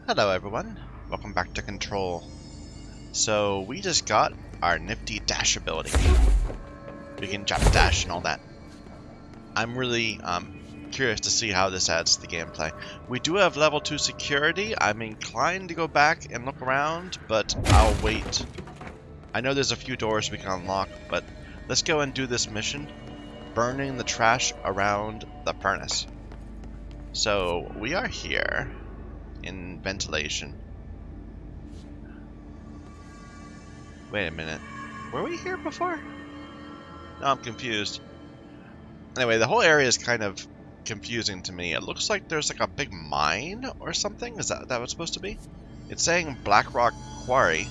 Hello everyone, welcome back to Control. So we just got our nifty dash ability. We can jump dash and all that. I'm really curious to see how this adds to the gameplay. We do have level 2 security. I'm inclined to go back and look around, but I'll wait. I know there's a few doors we can unlock, but let's go and do this mission, burning the trash around the furnace. So we are here in ventilation. Wait a minute. Were we here before? No, I'm confused. Anyway, the whole area is kind of confusing to me. It looks like there's like a big mine or something. Is that what it's supposed to be? It's saying Black Rock Quarry.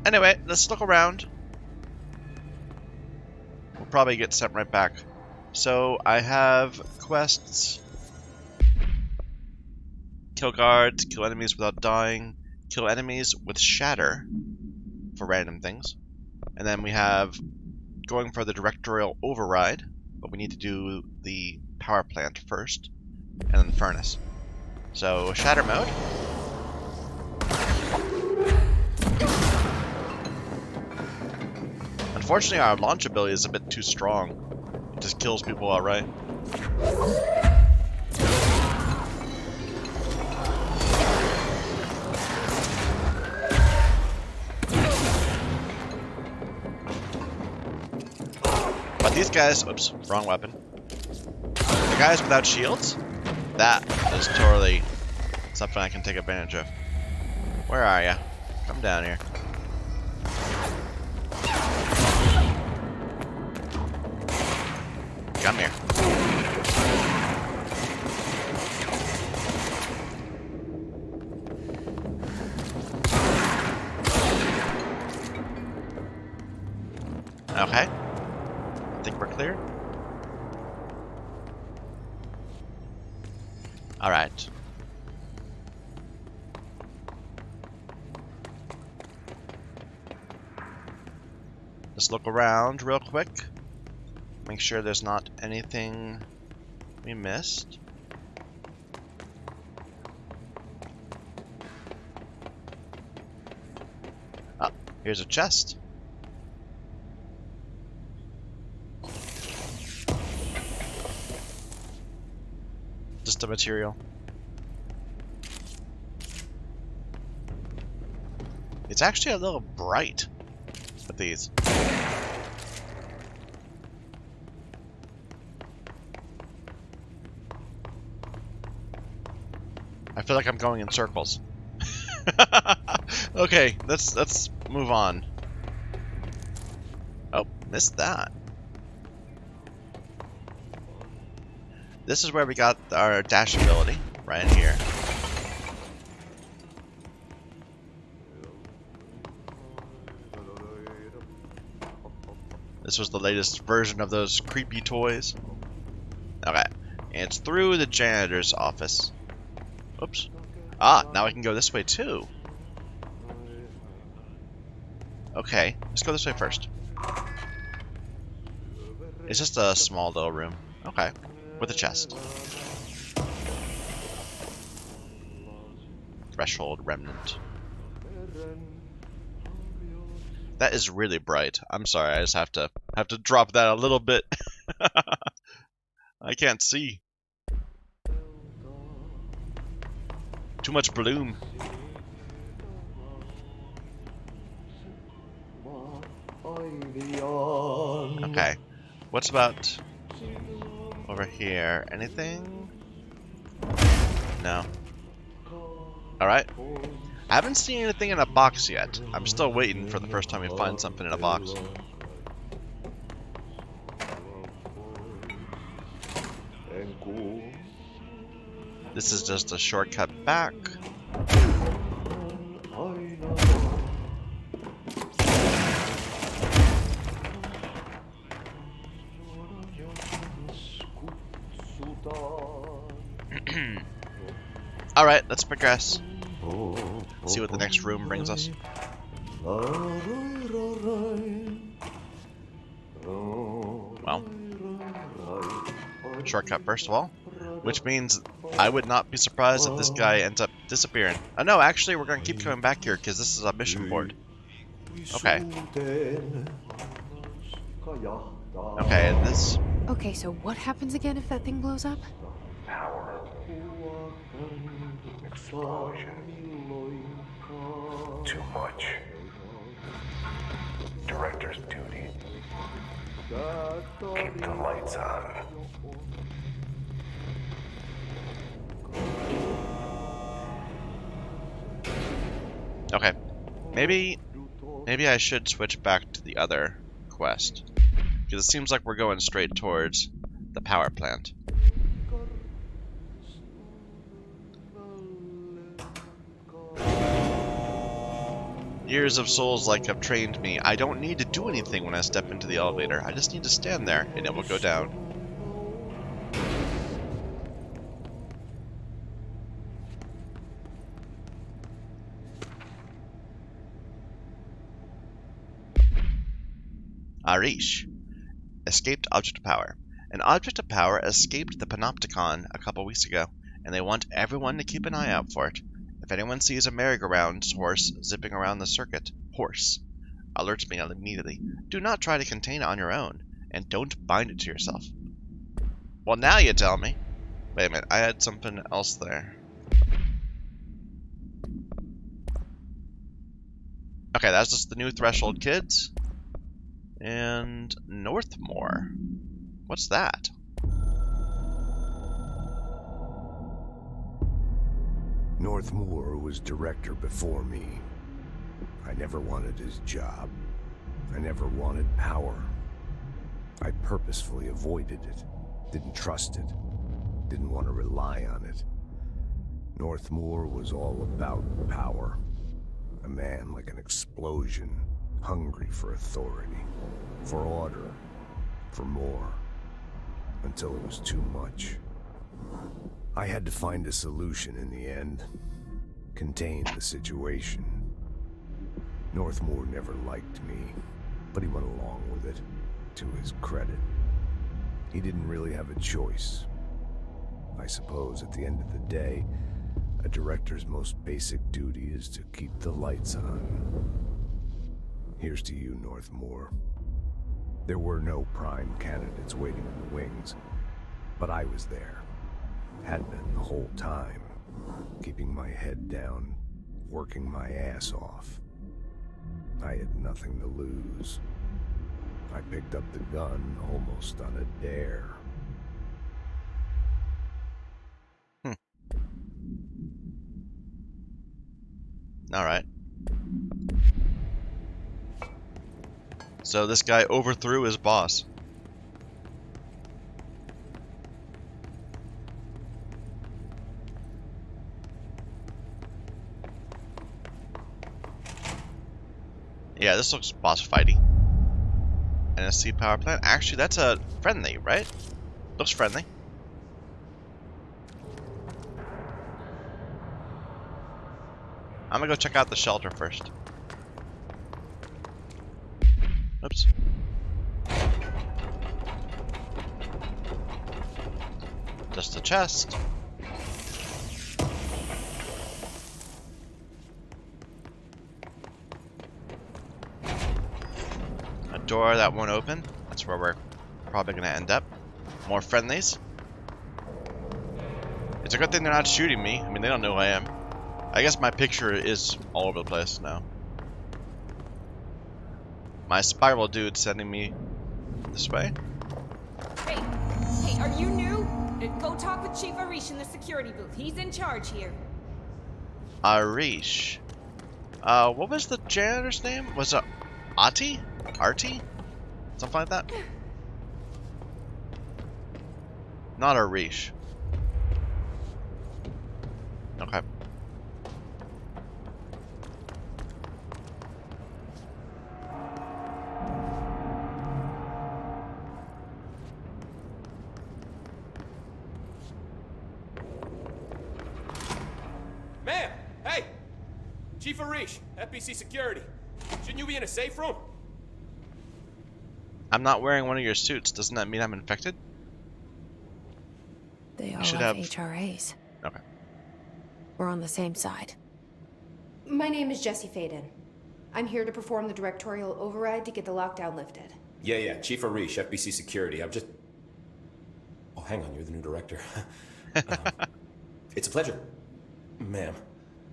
Anyway, let's look around. We'll probably get sent right back. So, I have quests. Kill guards, kill enemies without dying, kill enemies with shatter for random things. And then we have going for the directorial override, but we need to do the power plant first, and then the furnace. So, shatter mode. Unfortunately, our launch ability is a bit too strong. It just kills people outright. But these guys, oops, wrong weapon. The guys without shields, that is totally something I can take advantage of. Where are ya? Come down here. Come here. Okay. I think we're clear. Alright. Let's look around real quick. Make sure there's not anything we missed. Oh, here's a chest. Just a material. It's actually a little bright with these. I feel like I'm going in circles. Okay, let's move on. Oh, missed that. This is where we got our dash ability, right in here. This was the latest version of those creepy toys. Okay, and it's through the janitor's office. Oops. Ah, now I can go this way too. Okay, let's go this way first. It's just a small little room. Okay, with a chest. Threshold remnant. That is really bright. I'm sorry, I just have to drop that a little bit. I can't see. Too much bloom. Okay. What's about over here? Anything? No. Alright. I haven't seen anything in a box yet. I'm still waiting for the first time we find something in a box. This is just a shortcut back. Alright, let's progress. See what the next room brings us. Well, shortcut first of all. Which means I would not be surprised if this guy ends up disappearing. Oh no, actually we're going to keep coming back here because this is a mission board. Okay. Okay, this... Okay, so what happens again if that thing blows up? Power. Explosion. Too much. Director's duty. Keep the lights on. Okay. Maybe I should switch back to the other quest. Because it seems like we're going straight towards the power plant. Years of Souls-like have trained me. I don't need to do anything when I step into the elevator. I just need to stand there and it will go down. Arish. Escaped object of power. An object of power escaped the Panopticon a couple weeks ago, and they want everyone to keep an eye out for it. If anyone sees a merry-go-round horse zipping around the circuit, alerts me immediately. Do not try to contain it on your own, and don't bind it to yourself. Well, now you tell me. Wait a minute, I had something else there. Okay, that's just the new Threshold Kids. And Northmore. What's that? Northmore was director before me. I never wanted his job. I never wanted power. I purposefully avoided it. Didn't trust it. Didn't want to rely on it. Northmore was all about power. A man like an explosion, hungry for authority, for order, for more, until it was too much. I had to find a solution in the end, contain the situation. Northmore never liked me, but he went along with it, to his credit. He didn't really have a choice. I suppose at the end of the day, a director's most basic duty is to keep the lights on. Here's to you, Northmore. There were no prime candidates waiting in the wings, but I was there. Had been the whole time, keeping my head down, working my ass off. I had nothing to lose. I picked up the gun almost on a dare. Alright. So this guy overthrew his boss. Yeah, this looks boss fighty. NSC power plant. Actually, that's a friendly, right? Looks friendly. I'm gonna go check out the shelter first. Oops. Just a chest. A door that won't open. That's where we're probably gonna end up. More friendlies. It's a good thing they're not shooting me. I mean, they don't know who I am. I guess my picture is all over the place now. My spiral dude sending me this way. Hey, are you new? Go talk with Chief Arish in the security booth. He's in charge here. Arish. What was the janitor's name? Was it Ati? Artie? Something like that? Not Arish. Okay. Ma'am! Hey! Chief Arish, FBC Security. Shouldn't you be in a safe room? I'm not wearing one of your suits. Doesn't that mean I'm infected? They all should have have- HRAs. Okay. We're on the same side. My name is Jesse Faden. I'm here to perform the directorial override to get the lockdown lifted. Yeah, Chief Arish, FBC Security. I'm just... Oh, hang on, you're the new director. It's a pleasure, ma'am.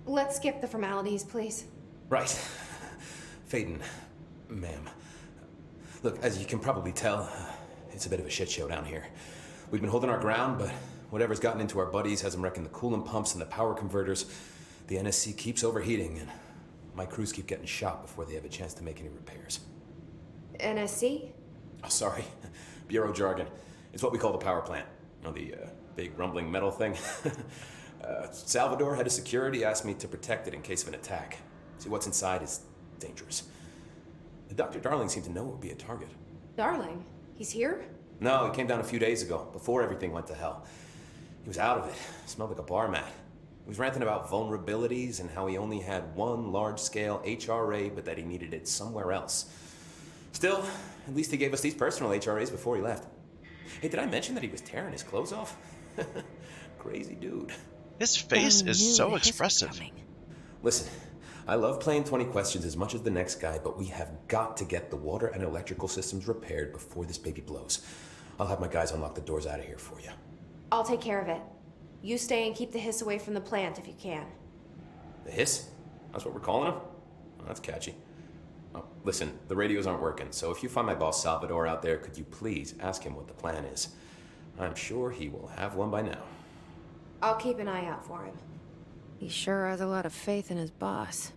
Let's skip the formalities, please. Right. Faden, ma'am. Look, as you can probably tell, it's a bit of a shit show down here. We've been holding our ground, but whatever's gotten into our buddies has them wrecking the coolant pumps and the power converters. The NSC keeps overheating, and my crews keep getting shot before they have a chance to make any repairs. NSC? Oh, sorry. Bureau jargon. It's what we call the power plant. You know, the big rumbling metal thing? Salvador, head of security, asked me to protect it in case of an attack. See, what's inside is dangerous. Dr. Darling seemed to know it would be a target. Darling? He's here? No, he came down a few days ago, before everything went to hell. He was out of it. Smelled like a bar mat. He was ranting about vulnerabilities and how he only had one large-scale HRA, but that he needed it somewhere else. Still, at least he gave us these personal HRAs before he left. Hey, did I mention that he was tearing his clothes off? Crazy dude. His face I is knew so the hiss was expressive. coming. Listen, I love playing 20 questions as much as the next guy, but we have got to get the water and electrical systems repaired before this baby blows. I'll have my guys unlock the doors out of here for you. I'll take care of it. You stay and keep the hiss away from the plant if you can. The hiss? That's what we're calling him? Oh, that's catchy. Oh, listen, the radios aren't working, so if you find my boss Salvador out there, could you please ask him what the plan is? I'm sure he will have one by now. I'll keep an eye out for him. He sure has a lot of faith in his boss.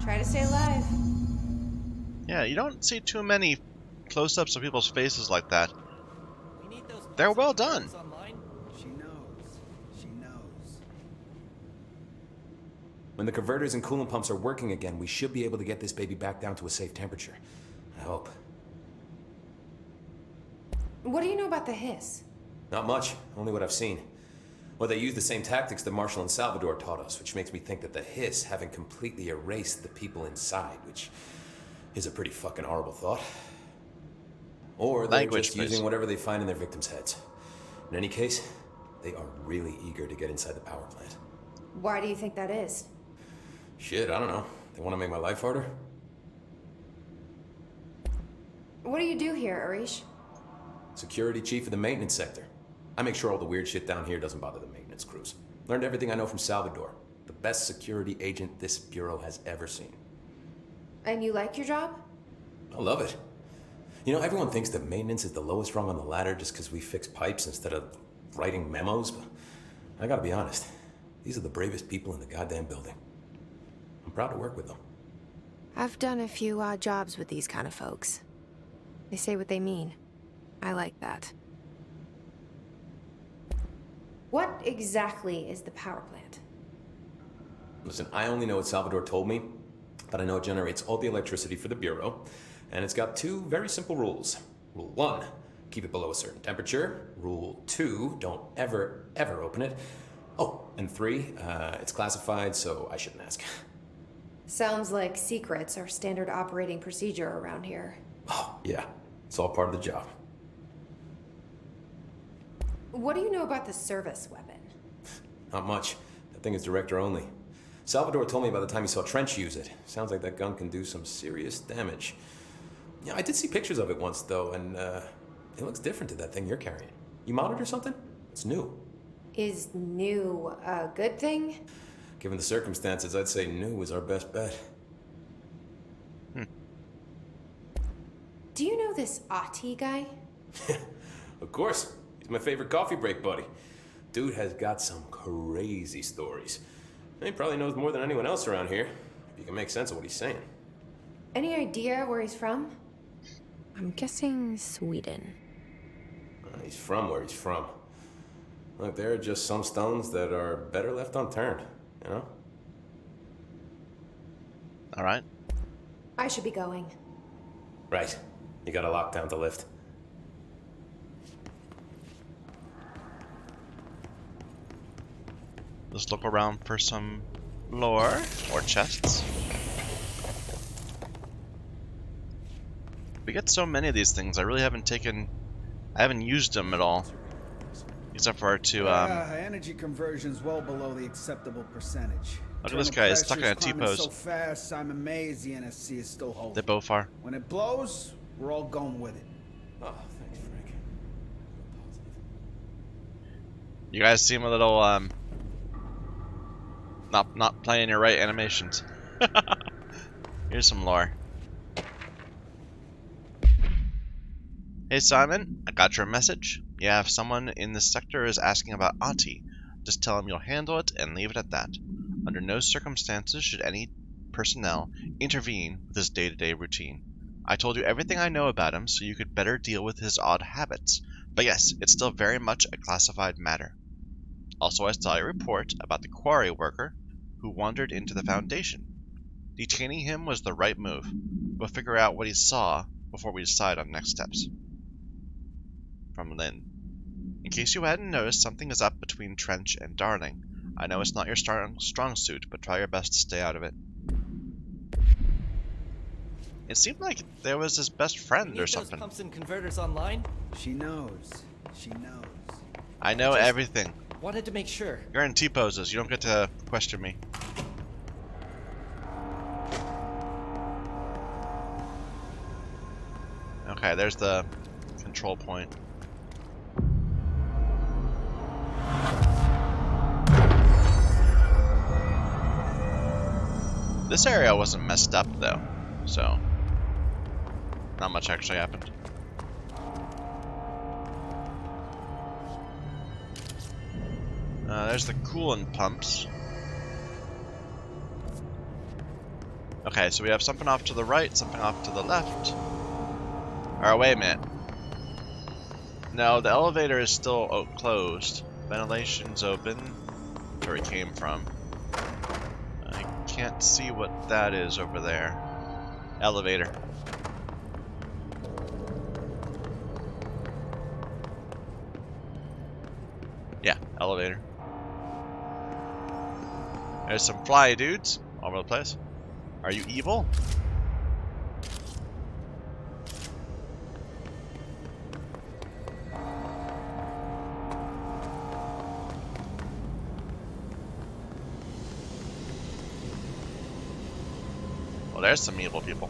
Try to stay alive. Yeah, you don't see too many close-ups of people's faces like that. They're well done. She knows. She knows. When the converters and coolant pumps are working again, we should be able to get this baby back down to a safe temperature. I hope. What do you know about the hiss? Not much, only what I've seen. Well, they use the same tactics that Marshall and Salvador taught us, which makes me think that the hiss haven't completely erased the people inside, which is a pretty fucking horrible thought. Or they're Language, just please. using whatever they find in their victims' heads. In any case, they are really eager to get inside the power plant. Why do you think that is? Shit, I don't know. They want to make my life harder? What do you do here, Arish? Security chief of the maintenance sector. I make sure all the weird shit down here doesn't bother the maintenance crews. Learned everything I know from Salvador, the best security agent this bureau has ever seen. And you like your job? I love it. You know, everyone thinks that maintenance is the lowest rung on the ladder just because we fix pipes instead of writing memos, but I gotta be honest, these are the bravest people in the goddamn building. I'm proud to work with them. I've done a few odd jobs with these kind of folks. They say what they mean. I like that. What exactly is the power plant? Listen, I only know what Salvador told me, but I know it generates all the electricity for the Bureau, and it's got two very simple rules. Rule 1, keep it below a certain temperature. Rule 2, don't ever, ever open it. Oh, and 3, it's classified, so I shouldn't ask. Sounds like secrets are standard operating procedure around here. Oh, yeah, it's all part of the job. What do you know about the service weapon? Not much. That thing is director only. Salvador told me by the time he saw Trench use it. Sounds like that gun can do some serious damage. Yeah, I did see pictures of it once, though, and it looks different to that thing you're carrying. You modded or something? It's new. Is new a good thing? Given the circumstances, I'd say new is our best bet. Do you know this Ati guy? Of course. He's my favorite coffee break buddy. Dude has got some crazy stories. He probably knows more than anyone else around here, if you can make sense of what he's saying. Any idea where he's from? I'm guessing Sweden. He's from where he's from. Look, there are just some stones that are better left unturned, you know? All right. I should be going. Right. You got a lockdown to lift. Let's look around for some lore or chests. We get so many of these things, I really haven't taken I haven't used them at all. Except for to, energy conversion's well below the acceptable percentage. Look at this guy, he's stuck in a Pressure's climbing T-pose. so fast, I'm amazed the NSC is still holding. They both are. When it blows, we're all going with it. Oh, thanks, Frank. You guys seem a little, not playing your right animations. Here's some lore. Hey Simon, I got your message. Yeah, if someone in this sector is asking about Ahti, just tell him you'll handle it and leave it at that. Under no circumstances should any personnel intervene with his day-to-day routine. I told you everything I know about him so you could better deal with his odd habits, but yes, it's still very much a classified matter. Also, I saw a report about the quarry worker who wandered into the Foundation. Detaining him was the right move. We'll figure out what he saw before we decide on next steps. From Lynn. In case you hadn't noticed, something is up between Trench and Darling. I know it's not your strong suit, but try your best to stay out of it. It seemed like there was his best friend or something. Those pumps and converters online? She knows. She knows. I know everything. Wanted to make sure. You're in T-poses. You don't get to question me. Okay, there's the control point. This area wasn't messed up though, so not much actually happened. There's the coolant pumps. Okay, so we have something off to the right, something off to the left. Or wait a minute. No, the elevator is still closed. Ventilation's open. Where we came from. I can't see what that is over there. Elevator. Yeah, elevator. There's some fly dudes all over the place. Are you evil? Well, there's some evil people.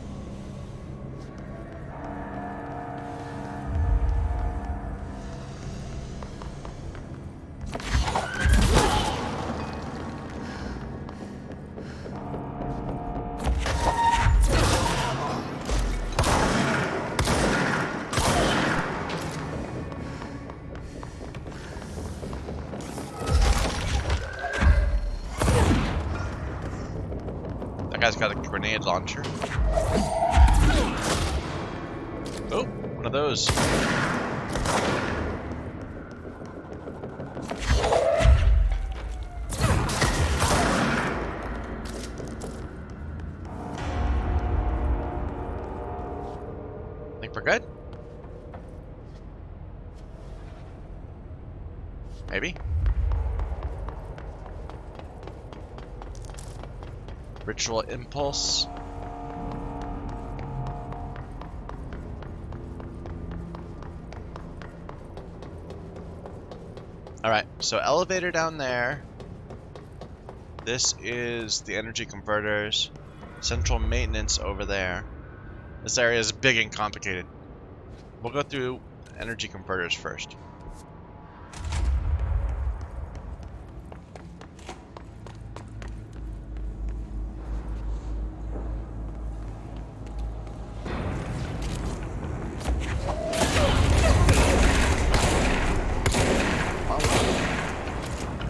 That guy's got a grenade launcher. Oh, one of those. Think we're good? Maybe? Ritual impulse. Alright, so elevator down there. This is the energy converters. Central maintenance over there. This area is big and complicated. We'll go through energy converters first.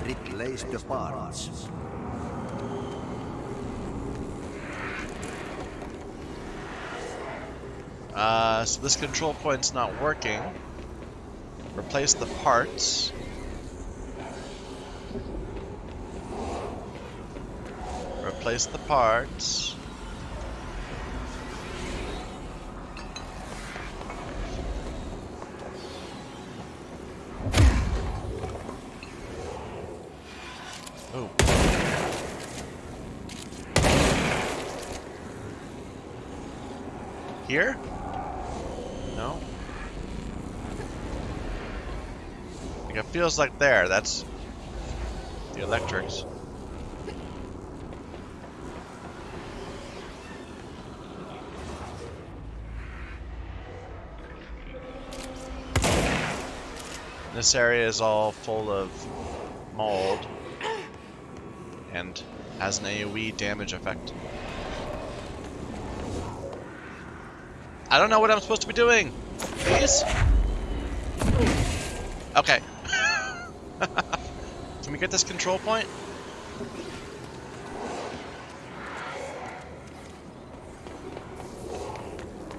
Replace the parts. So this control point's not working. Replace the parts. Replace the parts. Oh. Here? No. Like, it feels like there. That's the electrics. This area is all full of mold and has an AoE damage effect. I don't know what I'm supposed to be doing. Please? Okay. Can we get this control point?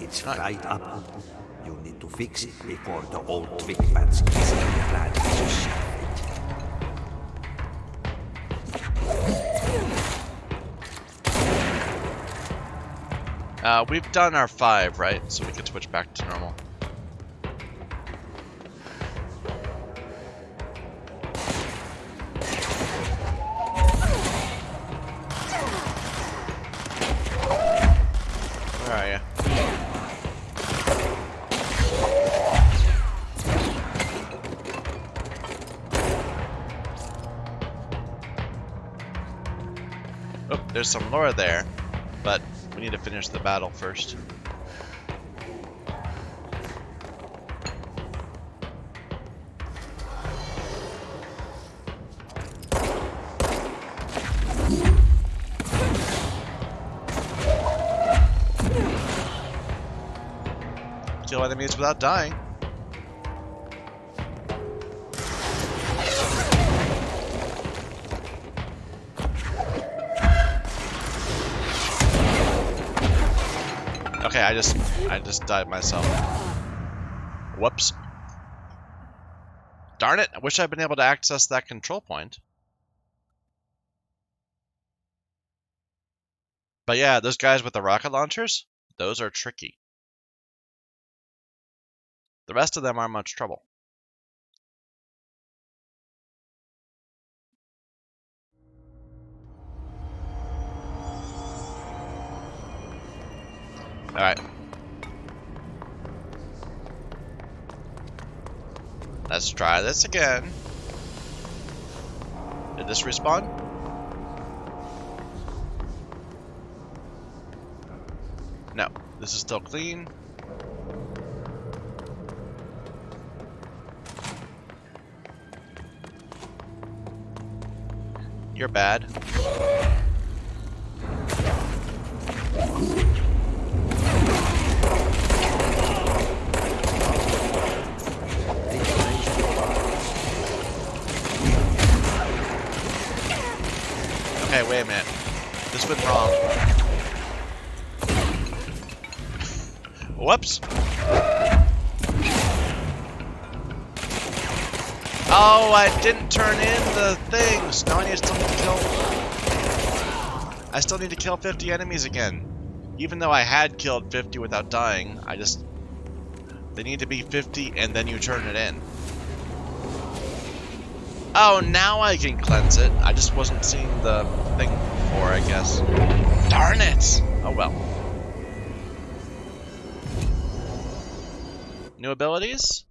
It's right up. You need to fix it before the old Twig fans can see the plan to shelve it. We've done our 5, right? So we can switch back to normal. Where are you? Oh, there's some lore there, but we need to finish the battle first. Kill enemies without dying. Okay, I just died myself. Whoops. Darn it, I wish I'd been able to access that control point. But yeah, those guys with the rocket launchers, those are tricky. The rest of them aren't much trouble. Alright. Let's try this again. Did this respawn? No, this is still clean. You're bad. Okay, wait a minute. This went wrong. Whoops. Oh, I didn't turn in the things. Now I still need to kill 50 enemies again. Even though I had killed 50 without dying, they need to be 50 and then you turn it in. Oh, now I can cleanse it. I just wasn't seeing the thing before, I guess. Darn it! Oh well. New abilities?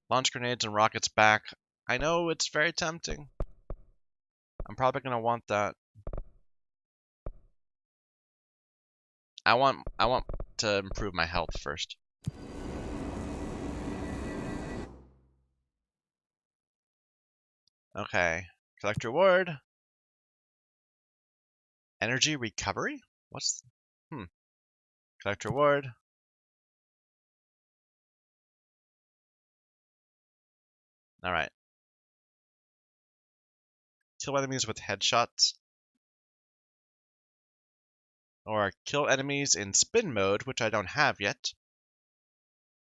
Launch grenades and rockets back. I know it's very tempting. I'm probably gonna want that. I want to improve my health first. Okay. Collect reward. Energy recovery? Collect reward. Alright. Kill enemies with headshots. Or kill enemies in spin mode, which I don't have yet.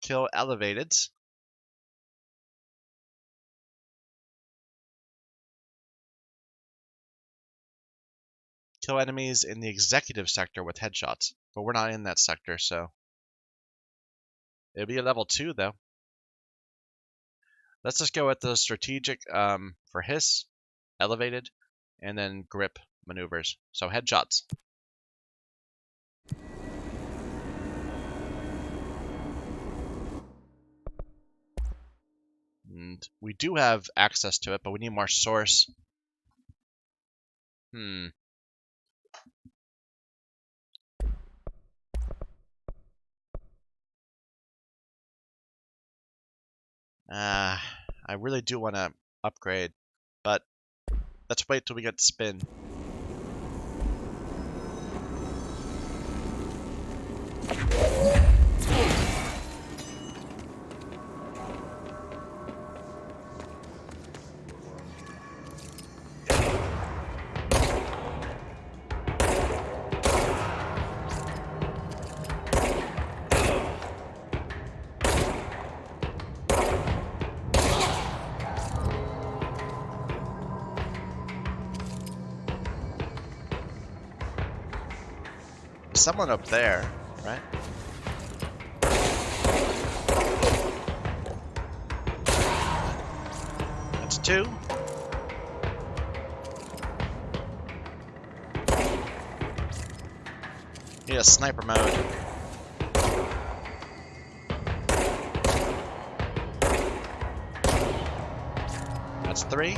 Kill elevated. Kill enemies in the executive sector with headshots. But we're not in that sector, so... It'll be a level 2, though. Let's just go with the strategic for hiss, elevated, and then grip maneuvers. So headshots. And we do have access to it, but we need more source. I really do want to upgrade, but let's wait till we get spin. Someone up there, right? That's 2. Need a sniper mode. That's 3.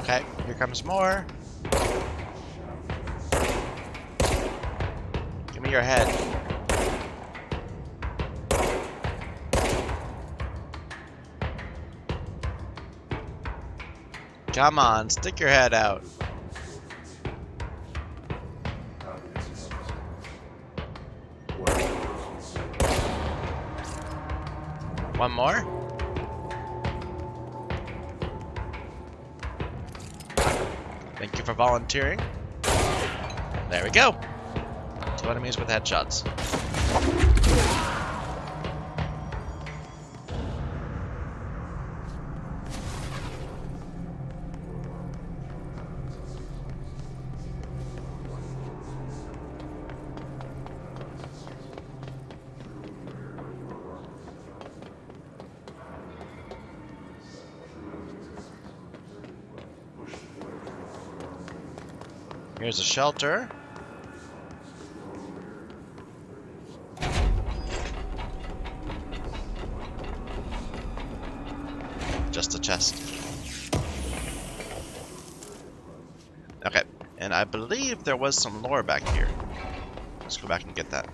Okay, here comes more. Give me your head. Come on, stick your head out. One more? Thank you for volunteering. There we go. 2 enemies with headshots. Here's a shelter. Just a chest. Okay, and I believe there was some lore back here. Let's go back and get that.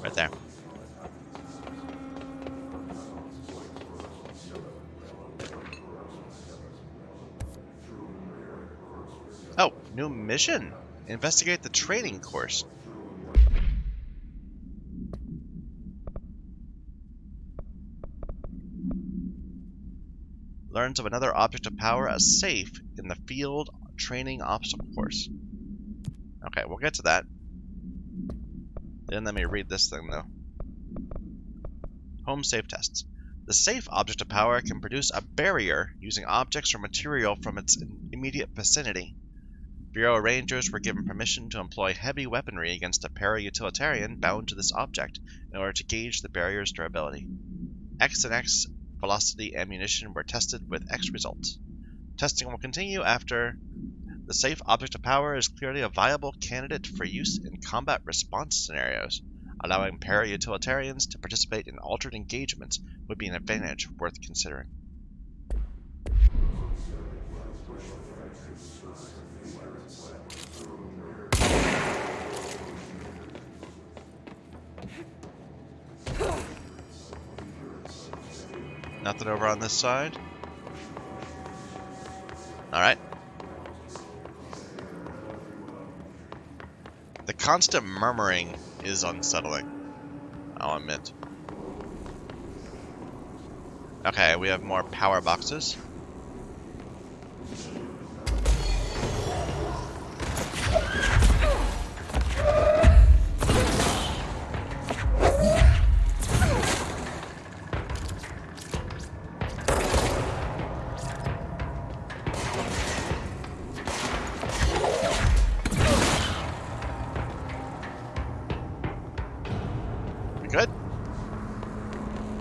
Right there. Oh, new mission. Investigate the training course. Learns of another object of power, a safe, in the field training obstacle course. Okay, we'll get to that. Then let me read this thing, though. Home safe tests. The safe object of power can produce a barrier using objects or material from its immediate vicinity. Bureau Rangers were given permission to employ heavy weaponry against a para-utilitarian bound to this object in order to gauge the barrier's durability. X and X velocity ammunition were tested with X results. Testing will continue after the safe object of power is clearly a viable candidate for use in combat response scenarios. Allowing para-utilitarians to participate in altered engagements would be an advantage worth considering. Nothing over on this side. Alright. The constant murmuring is unsettling, I'll admit. Okay, we have more power boxes.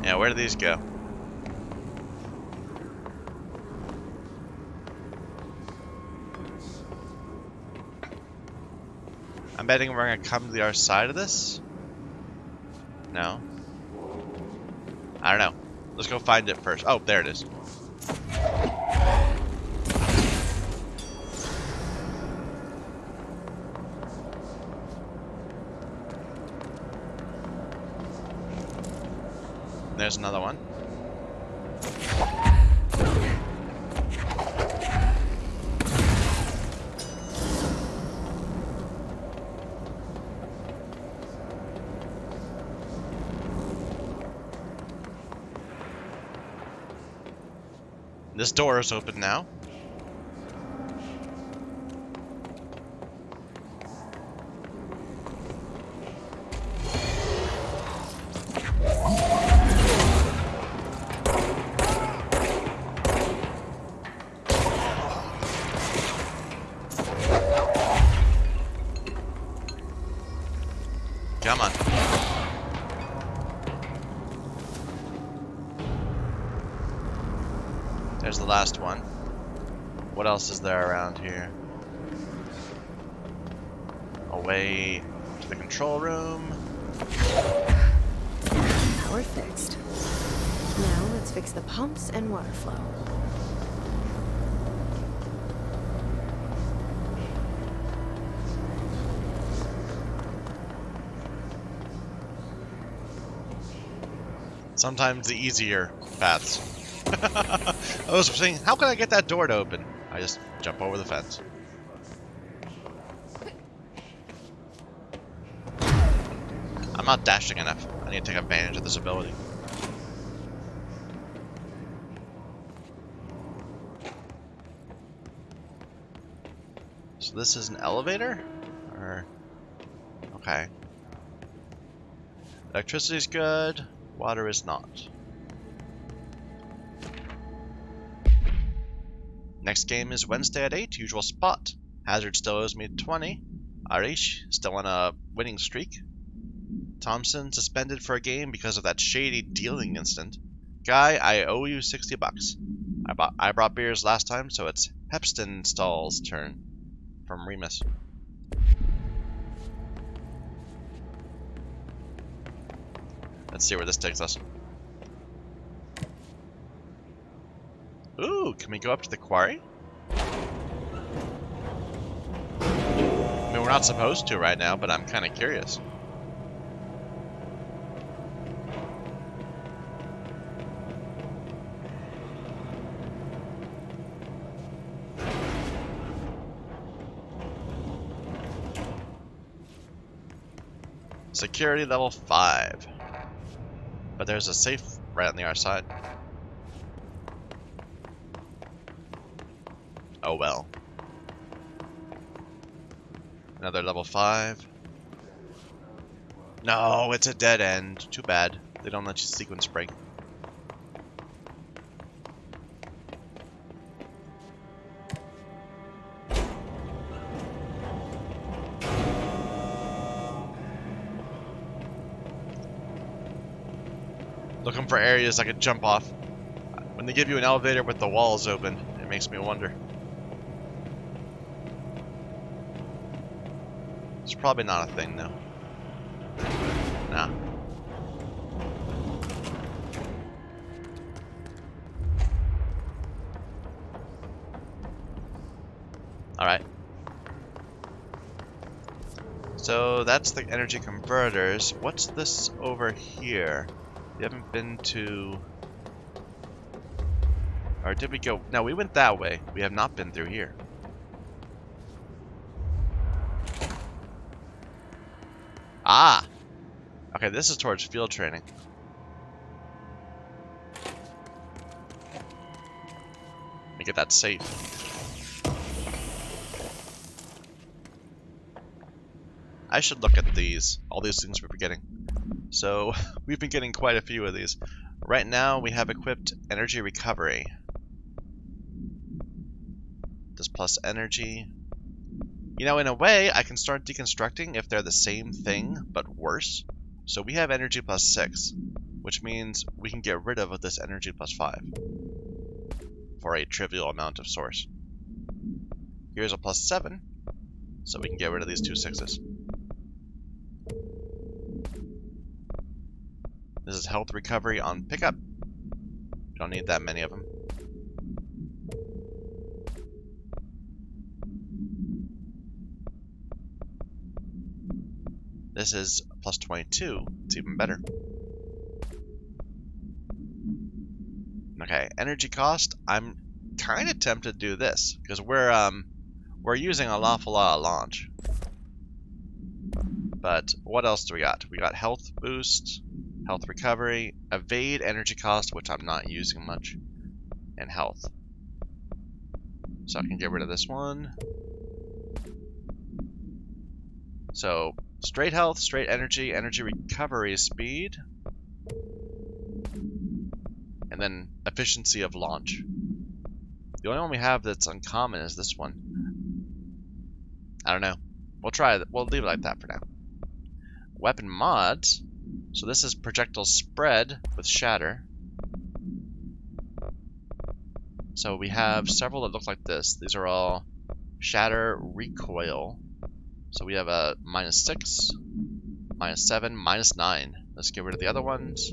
Yeah, where do these go? I'm betting we're gonna come to the other side of this? No? I don't know. Let's go find it first. Oh, there it is. There's another one. This door is open now. Come on. There's the last one. What else is there around here? Away to the control room. Power fixed. Now let's fix the pumps and water flow. Sometimes the easier paths. I was saying, how can I get that door to open? I just jump over the fence. I'm not dashing enough. I need to take advantage of this ability. So this is an elevator? Or... okay. Electricity's good. Water is not. Next game is Wednesday at 8, usual spot. Hazard still owes me 20. Arish still on a winning streak. Thompson suspended for a game because of that shady dealing incident. Guy, I owe you 60 bucks. I brought beers last time, so it's Hepstenstall's turn. From Remus. Let's see where this takes us. Ooh, can we go up to the quarry? I mean, we're not supposed to right now, but I'm kind of curious. Security level 5. But there's a safe right on the other side. Oh well. Another level 5. No, it's a dead end. Too bad. They don't let you sequence break. Looking for areas I could jump off. When they give you an elevator with the walls open, it makes me wonder. It's probably not a thing, though. Nah. Alright. So that's the energy converters. What's this over here? We haven't been to... or did we go... no, we went that way. We have not been through here. Ah! Okay, this is towards field training. Let me get that safe. I should look at these. All these things we've been getting. So, we've been getting quite a few of these. Right now, we have equipped energy recovery. This plus energy. You know, in a way, I can start deconstructing if they're the same thing, but worse. So we have energy plus 6. which means we can get rid of this energy plus 5 for a trivial amount of source. Here's a plus 7, so we can get rid of these 2 6s. This is health recovery on pickup. Don't need that many of them. This is plus 22. It's even better. Okay, energy cost. I'm kind of tempted to do this because we're using an awful lot of launch. But what else do we got? We got health boost, health recovery, evade energy cost, which I'm not using much, and health. So I can get rid of this one. So straight health, straight energy, energy recovery speed, and then efficiency of launch. The only one we have that's uncommon is this one. I don't know. We'll try it. We'll leave it like that for now. Weapon mods. So this is projectile spread with shatter. So we have several that look like this. These are all shatter recoil. So we have a -6, -7, -9. Let's get rid of the other ones.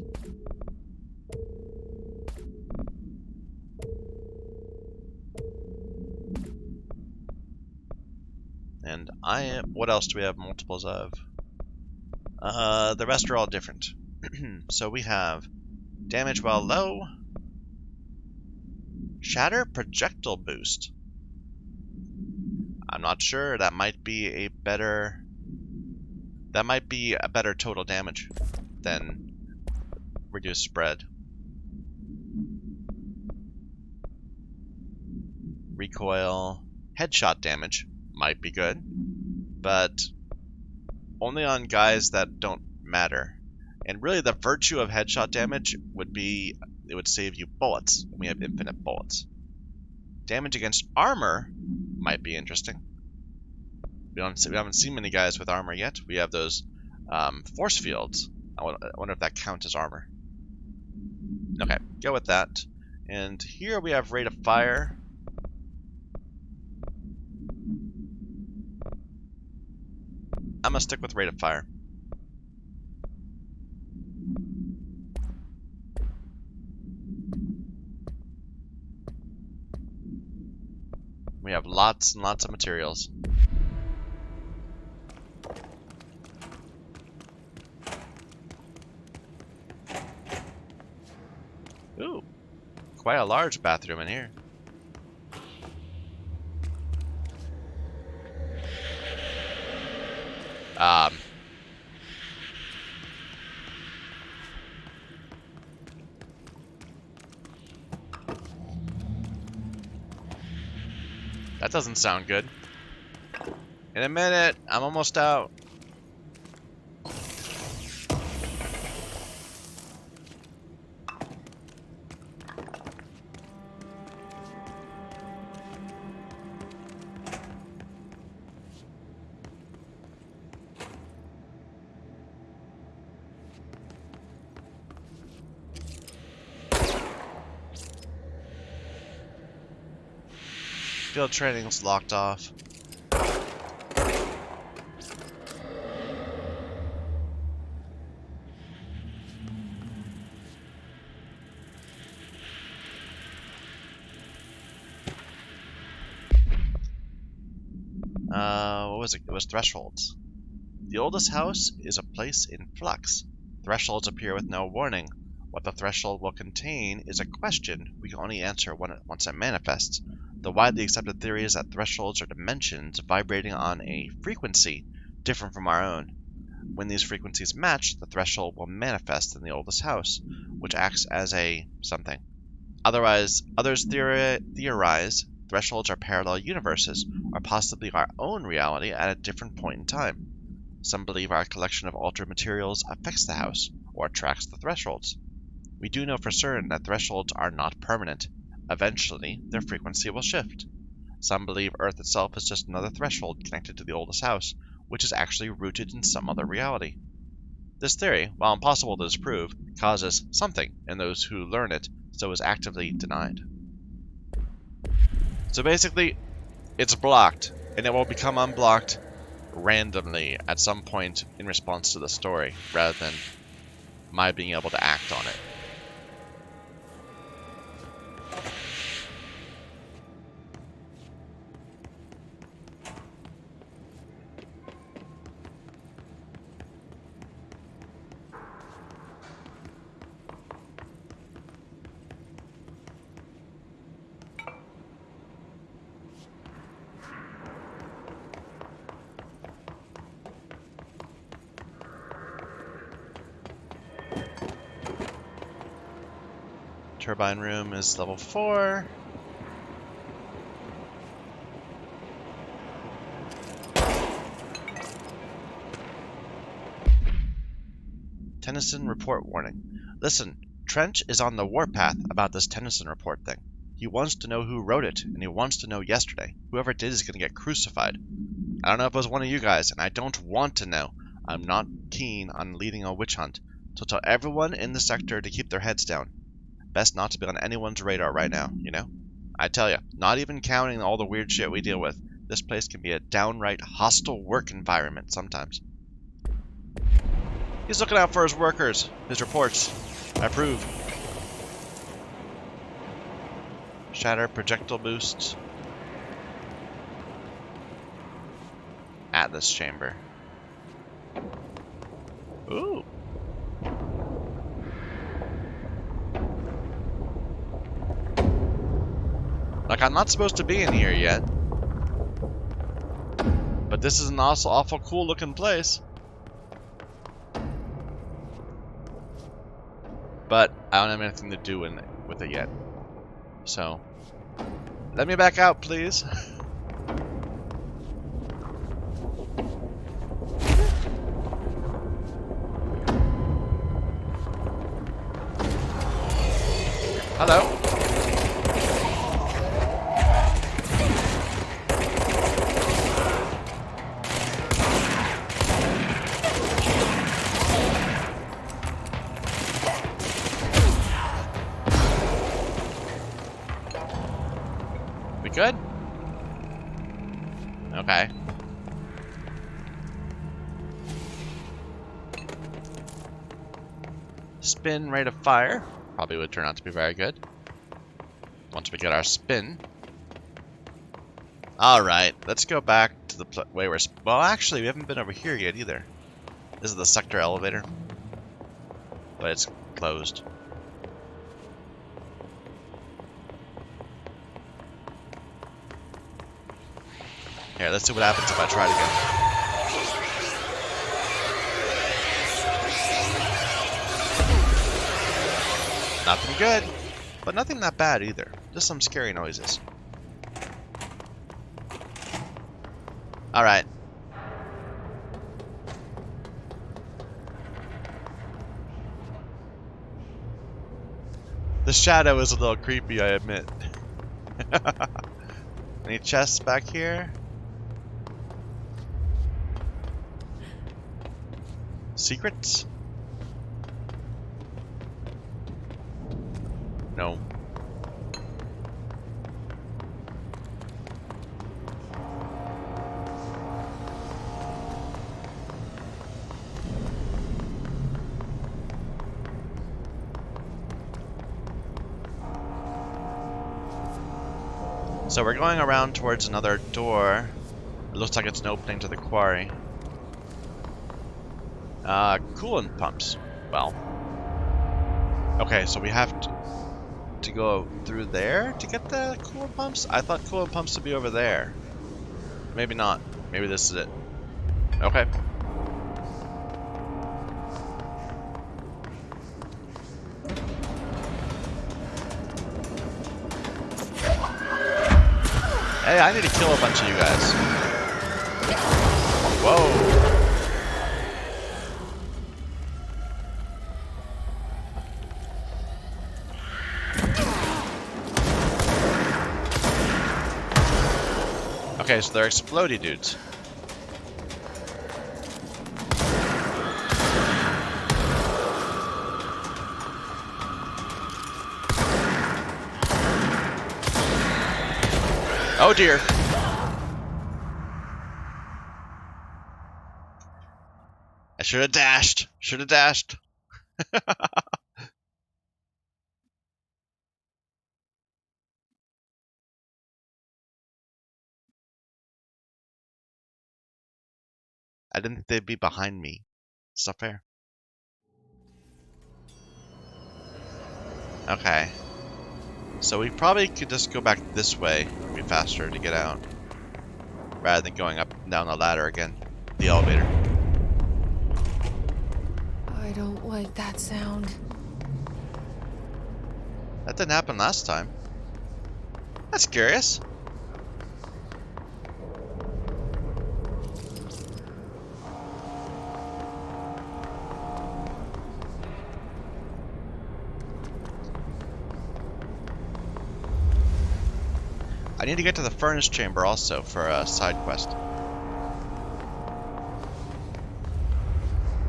And what else do we have multiples of? The rest are all different. So we have damage while low, shatter projectile boost. I'm not sure. That might be a better total damage than reduced spread. Recoil, headshot damage might be good, but only on guys that don't matter. And really the virtue of headshot damage would be it would save you bullets, and we have infinite bullets. Damage against armor might be interesting. We haven't seen many guys with armor yet. We have those force fields. I wonder if that counts as armor. Okay, go with that. And here we have rate of fire. I'm gonna stick with rate of fire. We have lots and lots of materials. Ooh, quite a large bathroom in here. That doesn't sound good. In a minute, I'm almost out. Field training's locked off. What was it? It was thresholds. The oldest house is a place in flux. Thresholds appear with no warning. What the threshold will contain is a question we can only answer once it manifests. The widely accepted theory is that thresholds are dimensions vibrating on a frequency different from our own. When these frequencies match, the threshold will manifest in the oldest house, which acts as a something. Others theorize thresholds are parallel universes, or possibly our own reality at a different point in time. Some believe our collection of altered materials affects the house, or attracts the thresholds. We do know for certain that thresholds are not permanent. Eventually, their frequency will shift. Some believe Earth itself is just another threshold connected to the oldest house, which is actually rooted in some other reality. This theory, while impossible to disprove, causes something in those who learn it, so is actively denied. So basically, it's blocked, and it will become unblocked randomly at some point in response to the story, rather than my being able to act on it. Turbine room is level 4. Tennyson report warning. Listen, Trench is on the warpath about this Tennyson report thing. He wants to know who wrote it, and he wants to know yesterday. Whoever did is going to get crucified. I don't know if it was one of you guys, and I don't want to know. I'm not keen on leading a witch hunt, so tell everyone in the sector to keep their heads down. Best not to be on anyone's radar right now, you know? I tell ya, not even counting all the weird shit we deal with, this place can be a downright hostile work environment sometimes. He's looking out for his workers, his reports. I approve. Shatter projectile boosts. Atlas chamber. Ooh. Like, I'm not supposed to be in here yet. But this is an also awful cool looking place. But I don't have anything to do with it yet. So, let me back out, please. Hello. We good? Okay. Spin rate of fire probably would turn out to be very good once we get our spin. Alright, let's go back to the way we're... Well, actually, we haven't been over here yet either. This is the sector elevator. But it's closed. Here, let's see what happens if I try it again. Nothing good, but nothing that bad either. Just some scary noises. Alright. The shadow is a little creepy, I admit. Any chests back here? Secrets? No. So we're going around towards another door. It looks like it's an opening to the quarry. Coolant pumps. Well. Okay, so we have to go through there to get the coolant pumps? I thought coolant pumps would be over there. Maybe not. Maybe this is it. Okay. Hey, I need to kill a bunch of you guys. Whoa. Okay, so they're explodey dudes. Oh dear. I should have dashed. Should have dashed. I didn't think they'd be behind me. It's not fair. Okay. So we probably could just go back this way. It'd be faster to get out. Rather than going up and down the ladder again. The elevator. I don't like that sound. That didn't happen last time. That's curious. I need to get to the furnace chamber also for a side quest.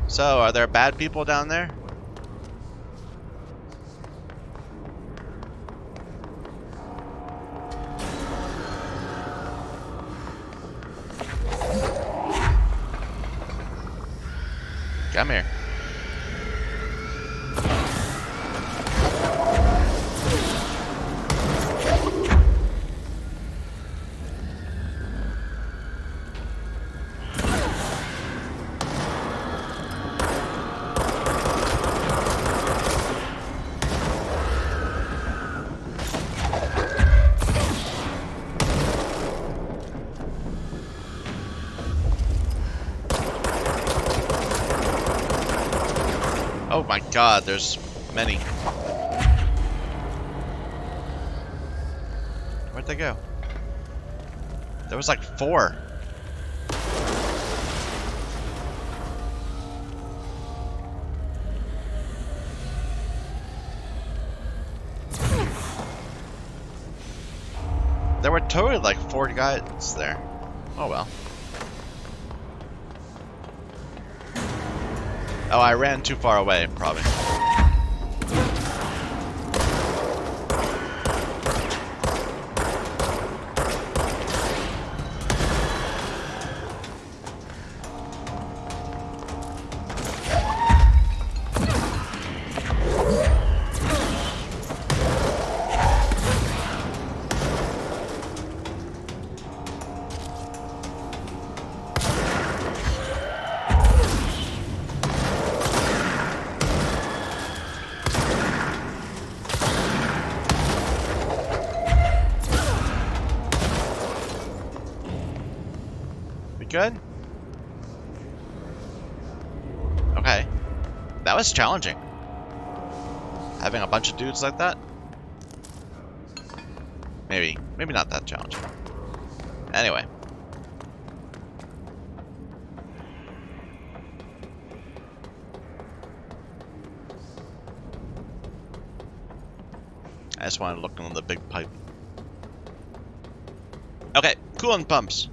So, are there bad people down there? Come here. Oh my god, there's many. Where'd they go? There was like 4. There were totally like 4 guys there. Oh well. Oh, I ran too far away, probably. Good? Okay. That was challenging. Having a bunch of dudes like that? Maybe not that challenging. Anyway. I just wanted to look on the big pipe. Okay, coolant pumps.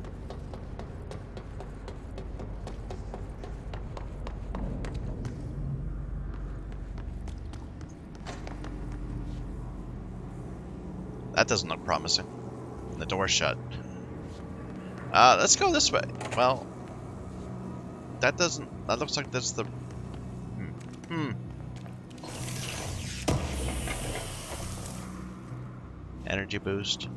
That doesn't look promising. The door's shut. Let's go this way. Well, that doesn't... That looks like that's the... Energy boost.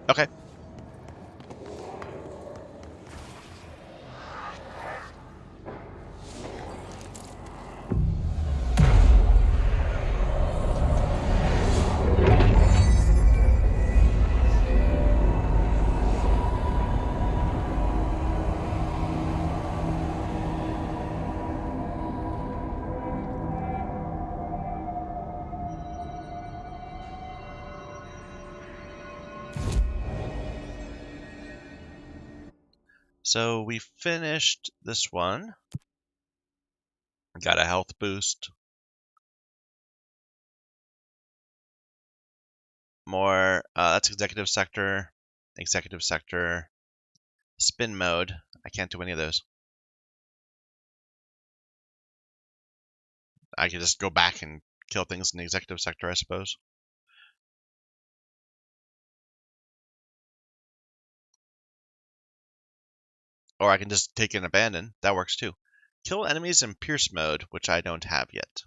Okay. So we finished this one. Got a health boost. More, that's executive sector, spin mode. I can't do any of those. I could just go back and kill things in the executive sector, I suppose. Or I can just take and abandon. That works too. Kill enemies in pierce mode, which I don't have yet.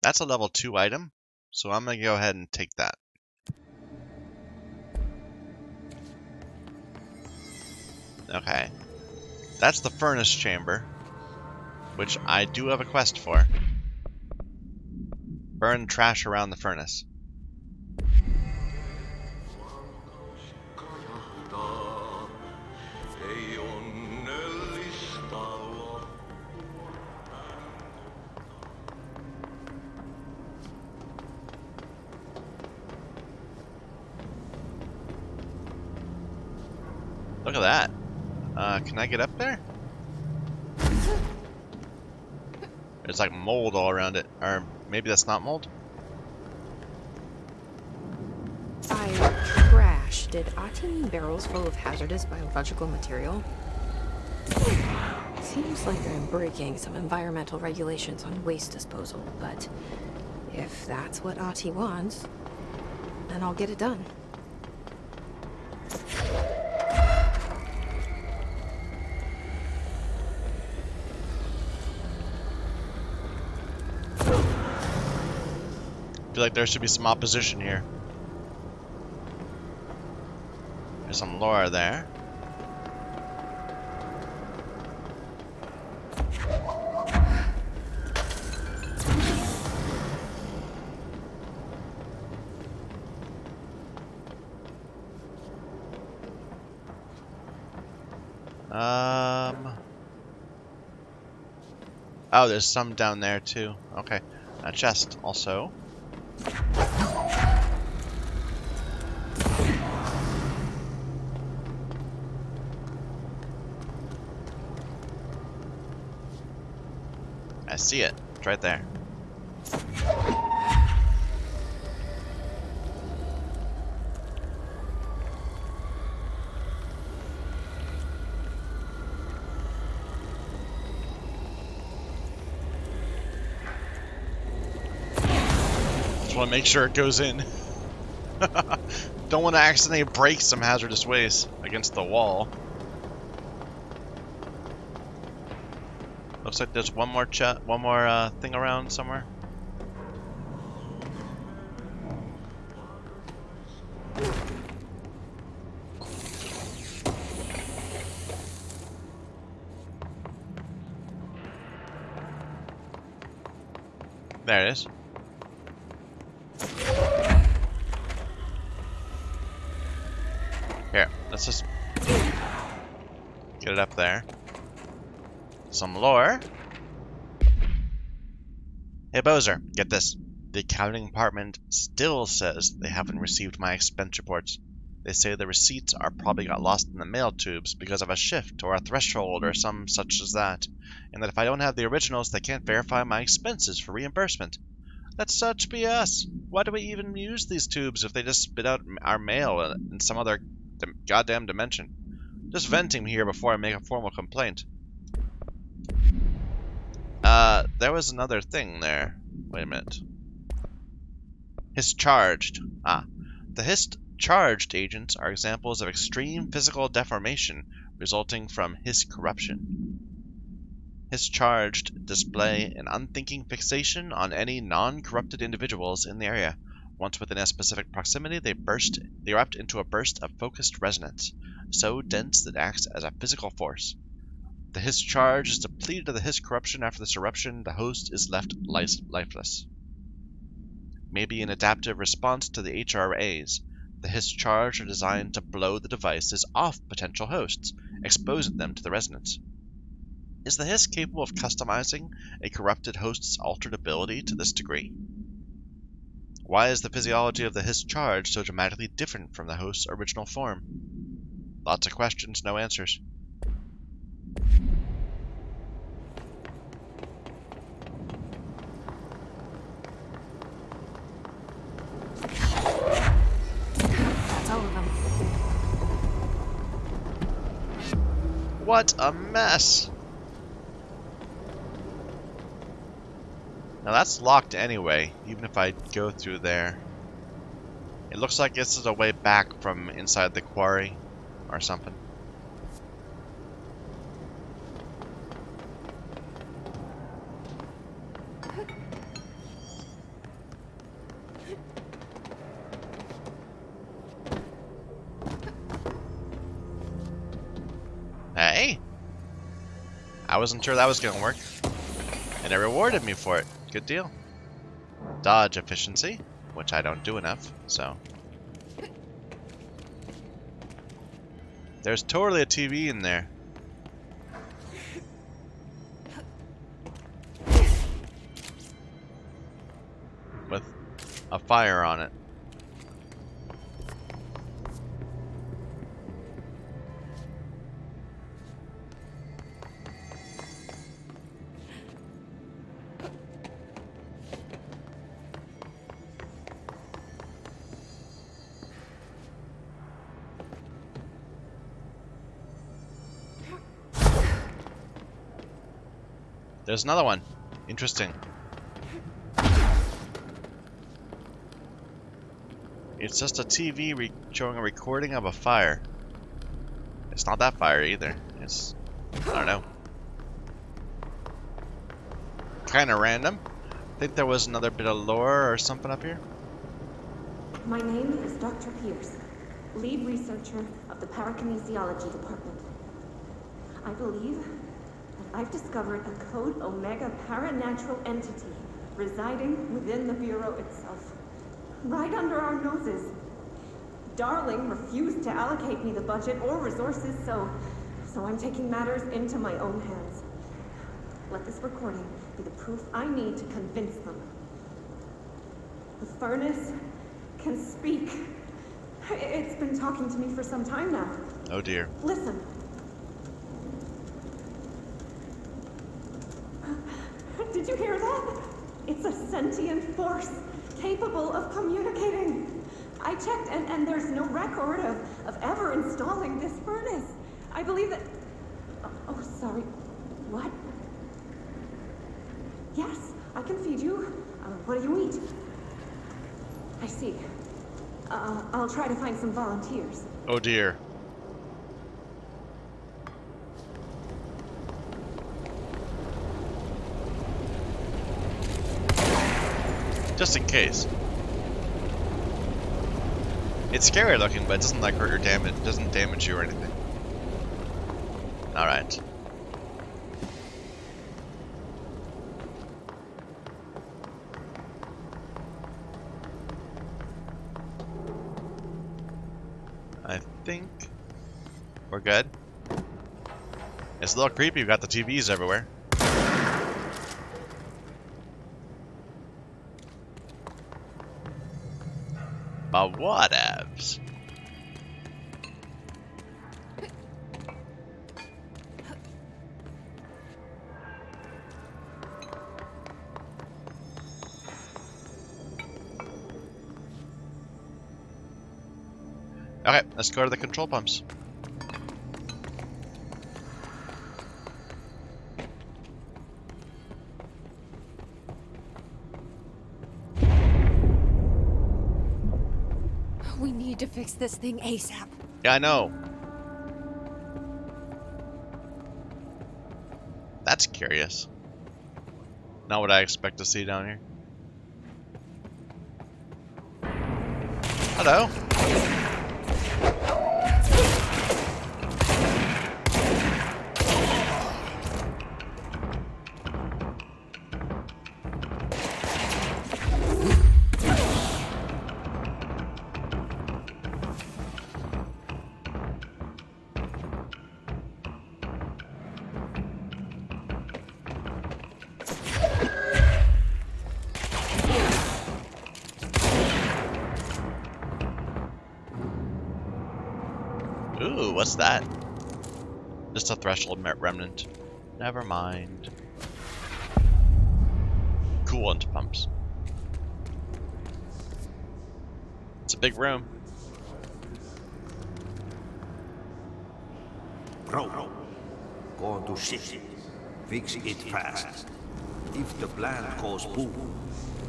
That's a level 2 item, so I'm going to go ahead and take that. Okay. That's the furnace chamber, which I do have a quest for. Burn trash around the furnace. Look at that. Can I get up there? There's like mold all around it. Or maybe that's not mold? By trash, did Ati mean barrels full of hazardous biological material? Seems like I'm breaking some environmental regulations on waste disposal, but if that's what Ati wants, then I'll get it done. I feel like there should be some opposition here. There's some lore there. Oh, there's some down there too. Okay. A chest also. I see it. It's right there. Just want to make sure it goes in. Don't want to accidentally break some hazardous waste against the wall. Looks like there's one more thing around somewhere. There it is. Here, let's just get it up there. Some lore. Hey Bowser, get this. The accounting department still says they haven't received my expense reports. They say the receipts are probably got lost in the mail tubes because of a shift or a threshold or some such as that, and that if I don't have the originals, they can't verify my expenses for reimbursement. That's such BS. Why do we even use these tubes if they just spit out our mail in some other goddamn dimension? Just venting here before I make a formal complaint. There was another thing there. Wait a minute. His-charged. The his-charged agents are examples of extreme physical deformation resulting from his corruption. His-charged display an unthinking fixation on any non-corrupted individuals in the area. Once within a specific proximity, they erupt into a burst of focused resonance, so dense that it acts as a physical force. The His charge is depleted of the His corruption. After this eruption, the host is left lifeless. Maybe an adaptive response to the HRAs. The His charge are designed to blow the devices off potential hosts, exposing them to the resonance. Is the His capable of customizing a corrupted host's altered ability to this degree? Why is the physiology of the Hiss charge so dramatically different from the host's original form? Lots of questions, no answers. That's all of them. What a mess! Now that's locked anyway, even if I go through there. It looks like this is a way back from inside the quarry or something. Hey! I wasn't sure that was gonna work. And it rewarded me for it. Good deal. Dodge efficiency, which I don't do enough, so. There's totally a TV in there. With a fire on it. There's another one. Interesting. It's just a TV showing a recording of a fire. It's not that fire either. It's, I don't know. Kind of random. I think there was another bit of lore or something up here. My name is Dr. Pierce, lead researcher of the Parakinesiology Department. I believe that I've discovered a Code Omega paranatural entity residing within the Bureau itself, right under our noses. Darling refused to allocate me the budget or resources, so I'm taking matters into my own hands. Let this recording be the proof I need to convince them. The furnace can speak. It's been talking to me for some time now. Oh dear. Listen. Did you hear that? It's a sentient force capable of communicating. I checked and there's no record of ever installing this furnace. I believe that... Oh, sorry. What? Yes, I can feed you. What do you eat? I see. I'll try to find some volunteers. Oh dear. Just in case. It's scary looking, but it doesn't like hurt or damage. It doesn't damage you or anything. All right. I think we're good. It's a little creepy. You've got the TVs everywhere. But whatevs. Okay, let's go to the control pumps. We need to fix this thing ASAP. Yeah, I know. That's curious. Not what I expect to see down here. Hello. Ooh, what's that? Just a threshold remnant. Never mind. Coolant pumps. It's a big room. Bro, go to shit. Fix it fast. If the plant goes boom,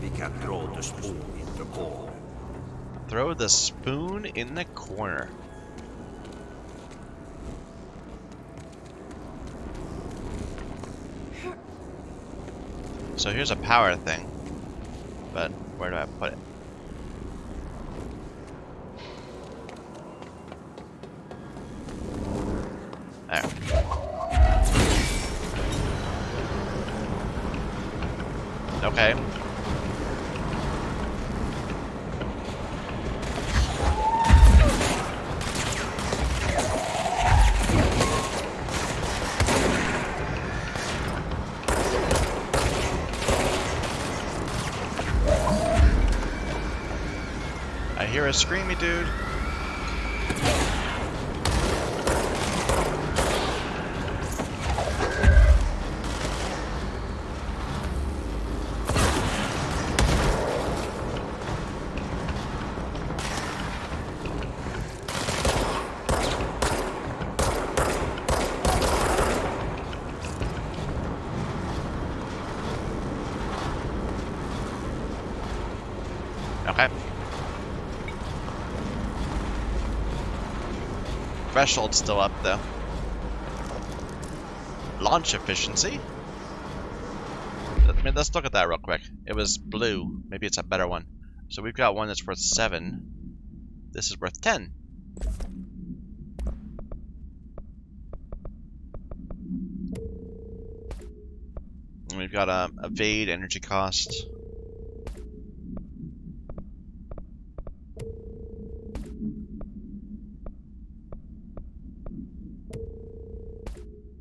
we can throw the spoon in the corner. Throw the spoon in the corner. So here's a power thing, but where do I put it? There. Okay. I hear a screamy dude. Okay. Threshold's still up though. Launch efficiency? I mean, let's look at that real quick. It was blue. Maybe it's a better one. So we've got one that's worth 7. This is worth 10. And we've got a evade energy cost.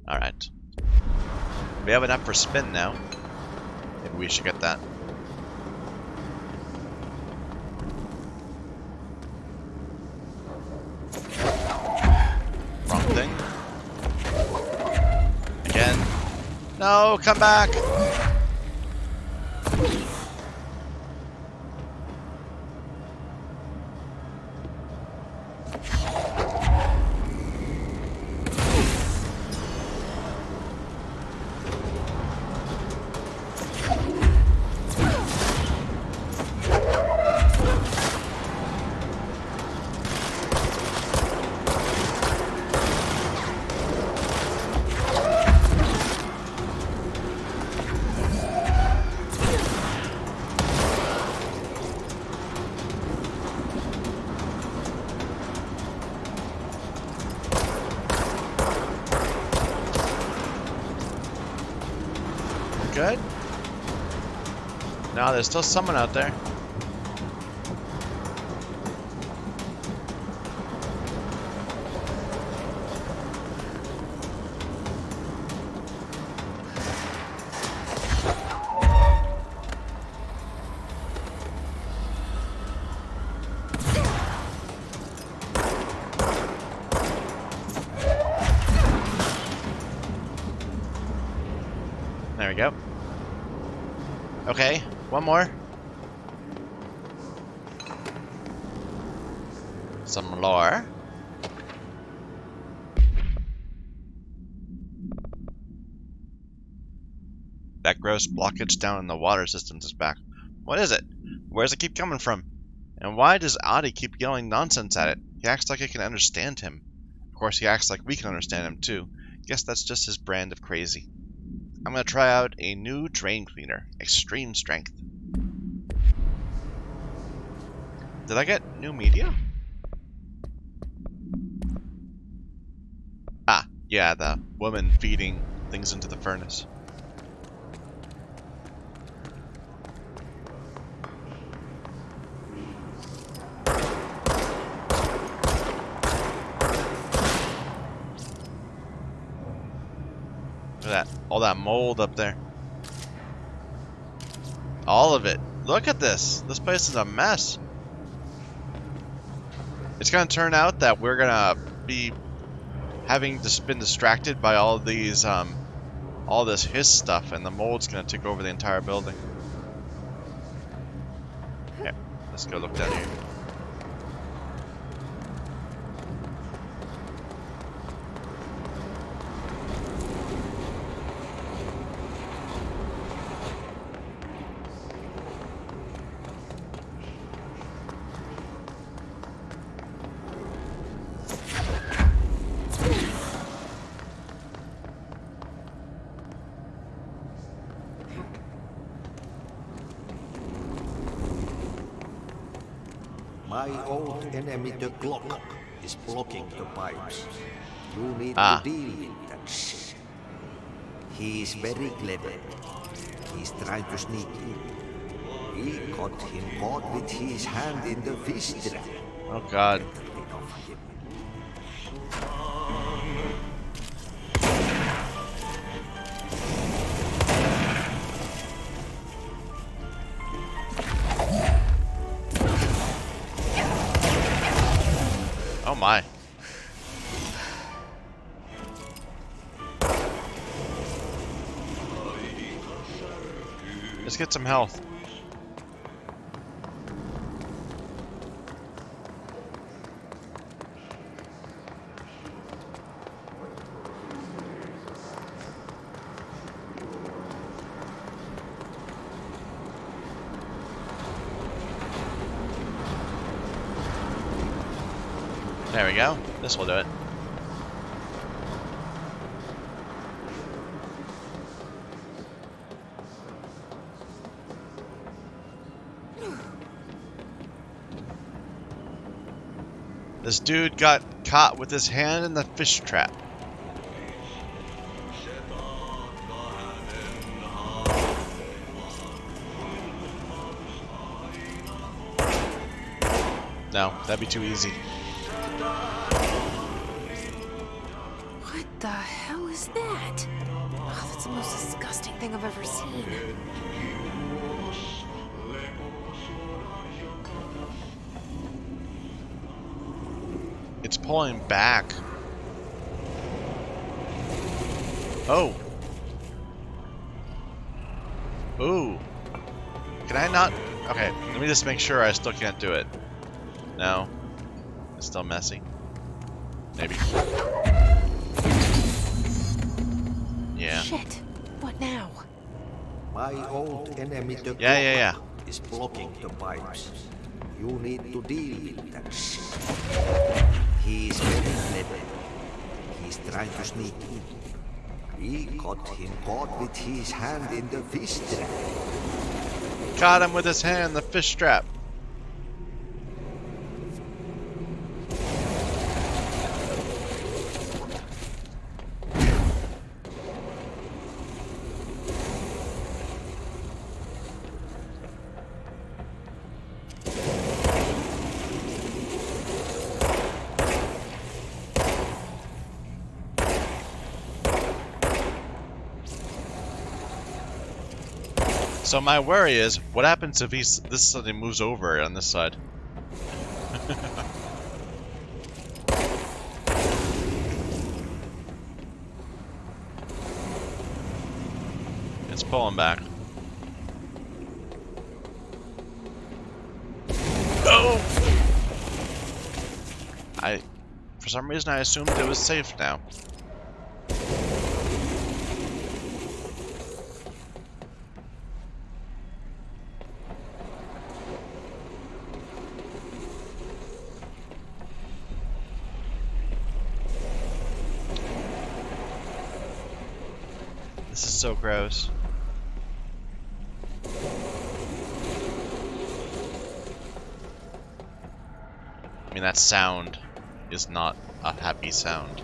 Alright. We have enough for spin now. Maybe we should get that. Wrong thing. Again. No, come back! Good? No, there's still someone out there. There we go. Okay, one more. Some lore. That gross blockage down in the water systems is back. What is it? Where does it keep coming from? And why does Adi keep yelling nonsense at it? He acts like I can understand him. Of course, he acts like we can understand him too. Guess that's just his brand of crazy. I'm gonna try out a new drain cleaner. Extreme strength. Did I get new media? Ah, yeah, the woman feeding things into the furnace. Look at that. All that mold up there. All of it. Look at this. This place is a mess. It's gonna turn out that we're gonna be having just been distracted by all these, all this hiss stuff, and the mold's gonna take over the entire building. Yeah, let's go look down here. My old enemy, the clock, is blocking the pipes. You need to deal with that shit. He's very clever. He's trying to sneak in. We got him caught with his hand in the fish trap. Oh God. Oh my. Let's get some health. There we go. This will do it. This dude got caught with his hand in the fish trap. No, that'd be too easy. What the hell is that? Oh, that's the most disgusting thing I've ever seen. It's pulling back. Oh. Ooh. Can I not? Okay, let me just make sure I still can't do it. No. It's still messy. Maybe. Yeah. Shit. What now? My old enemy, the Yeah. is blocking the pipes. You need to deal with that shit. He's very clever. He's trying to sneak in. We got him caught with his hand in the fish trap. Caught him with his hand in the fish trap. So my worry is, what happens if this suddenly moves over on this side? It's pulling back. Oh! For some reason I assumed it was safe now. This is so gross. I mean, that sound is not a happy sound.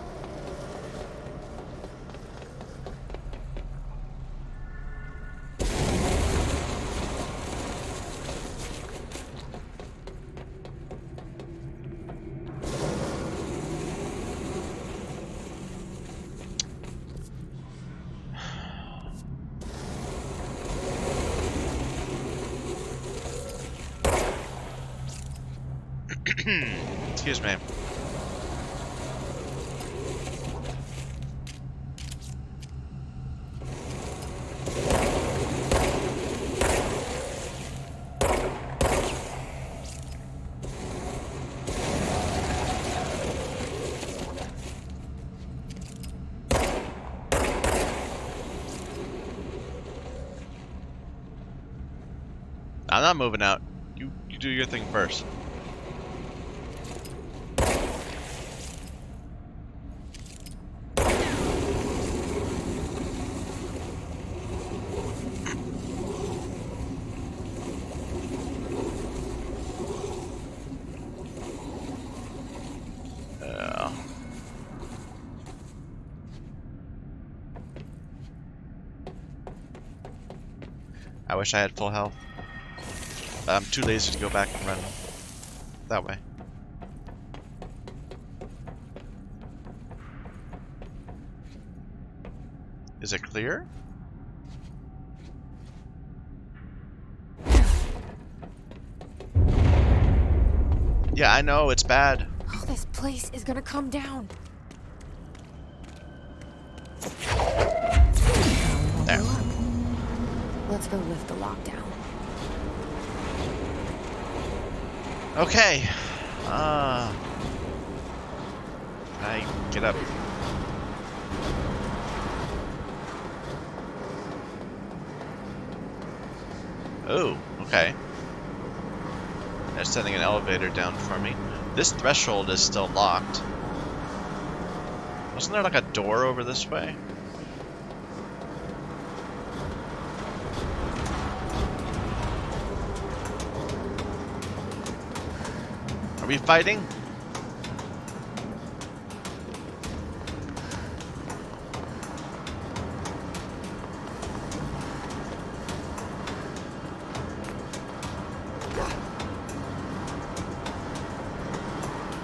Excuse me. not moving out. You do your thing first. I wish I had full health. But I'm too lazy to go back and run that way. Is it clear? Yeah, I know, it's bad. Oh, this place is gonna come down. There. Let's go lift the lockdown. Okay. I get up. Oh, okay. They're sending an elevator down for me. This threshold is still locked. Wasn't there like a door over this way? Are we fighting?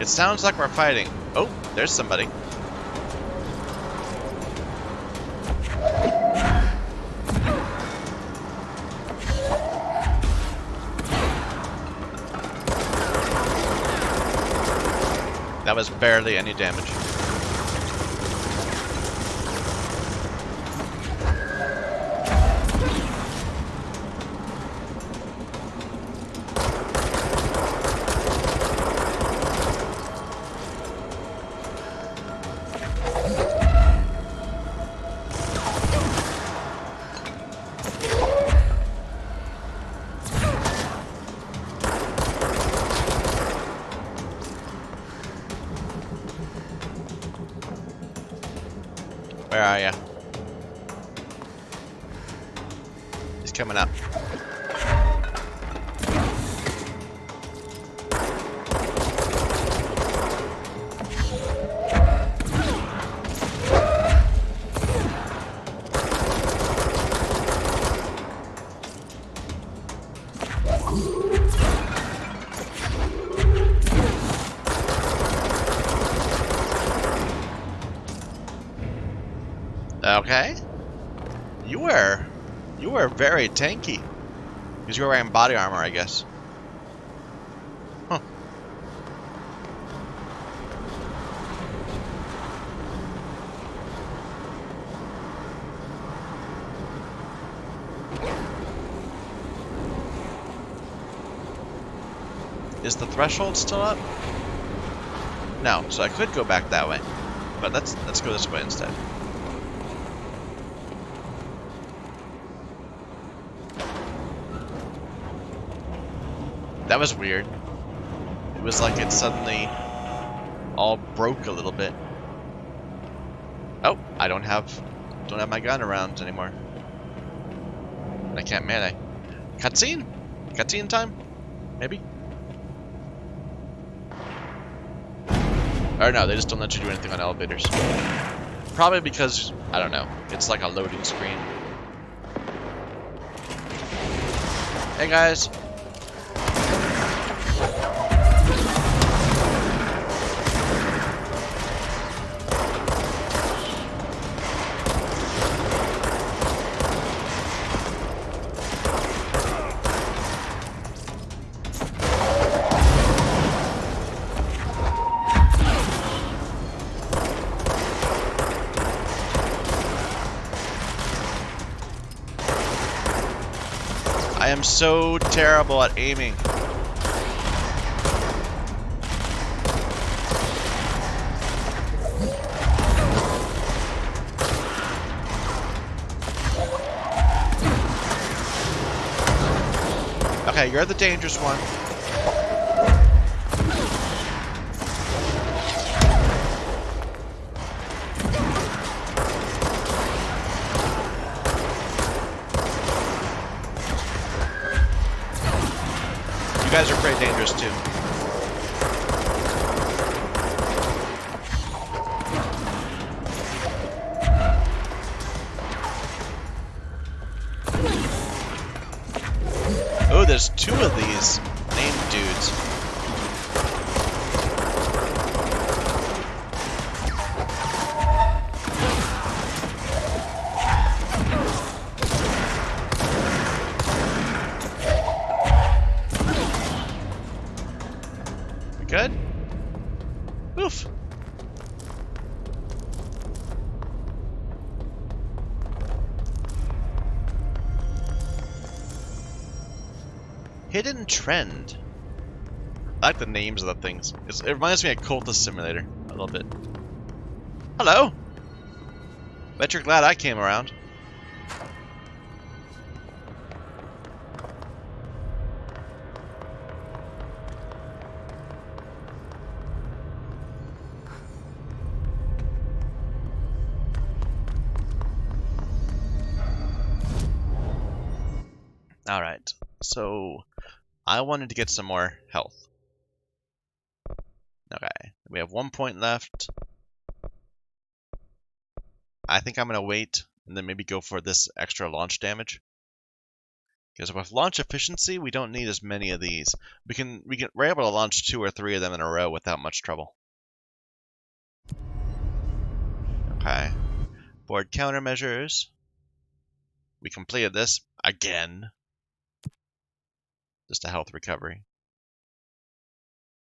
It sounds like we're fighting. Oh, there's somebody. That was barely any damage. Where are ya? He's coming up. Okay. You were very tanky. Because you were wearing body armor, I guess. Huh. Is the threshold still up? No, so I could go back that way. But let's go this way instead. That was weird. It was like it suddenly all broke a little bit. Oh, I don't have my gun around anymore. I can't melee. Cutscene? Cutscene time? Maybe? Or no, they just don't let you do anything on elevators. Probably because, I don't know, it's like a loading screen. Hey guys. I am so terrible at aiming. Okay, you're the dangerous one. You guys are pretty dangerous too. Oh, there's two of these named dudes. We good? Oof. Hidden Trend. I like the names of the things. It reminds me of Cultist Simulator a little bit. Hello. Bet you're glad I came around. Alright, so I wanted to get some more health. Okay, we have 1 point left. I think I'm going to wait and then maybe go for this extra launch damage. Because with launch efficiency, we don't need as many of these. We're able to launch 2 or 3 of them in a row without much trouble. Okay. Board countermeasures. We completed this again. Just a health recovery.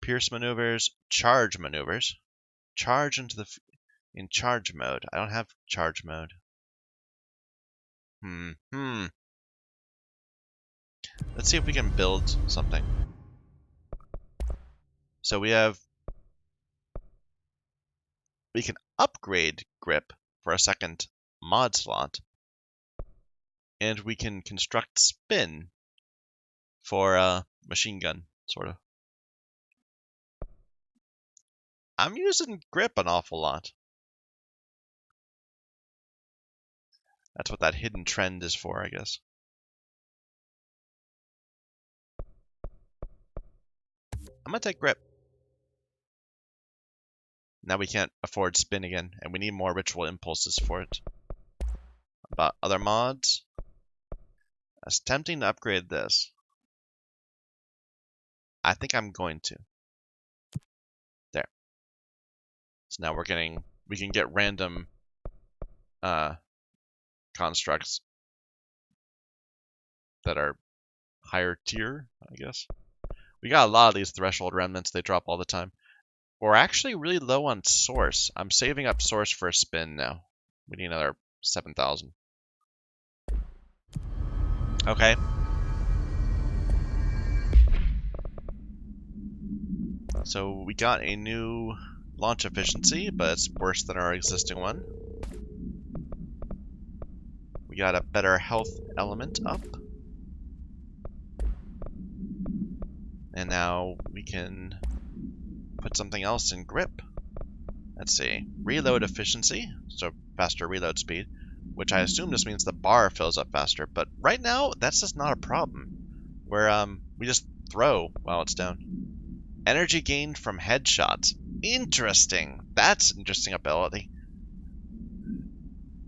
Pierce maneuvers, charge maneuvers. Charge into the in charge mode. I don't have charge mode. Let's see if we can build something. So we can upgrade grip for a second mod slot, and we can construct spin for a machine gun, sort of. I'm using grip an awful lot. That's what that hidden trend is for, I guess. I'm gonna take grip. Now we can't afford spin again, and we need more ritual impulses for it. About other mods. It's tempting to upgrade this. I think I'm going to. There. So now we can get random constructs that are higher tier, I guess. We got a lot of these threshold remnants, they drop all the time. We're actually really low on source. I'm saving up source for a spin now. We need another 7,000. Okay. So we got a new launch efficiency, but it's worse than our existing one. We got a better health element up. And now we can put something else in grip. Let's see. Reload efficiency, so faster reload speed, which I assume just means the bar fills up faster, but right now that's just not a problem. Where we just throw while it's down. Energy gained from headshots. Interesting. That's an interesting ability.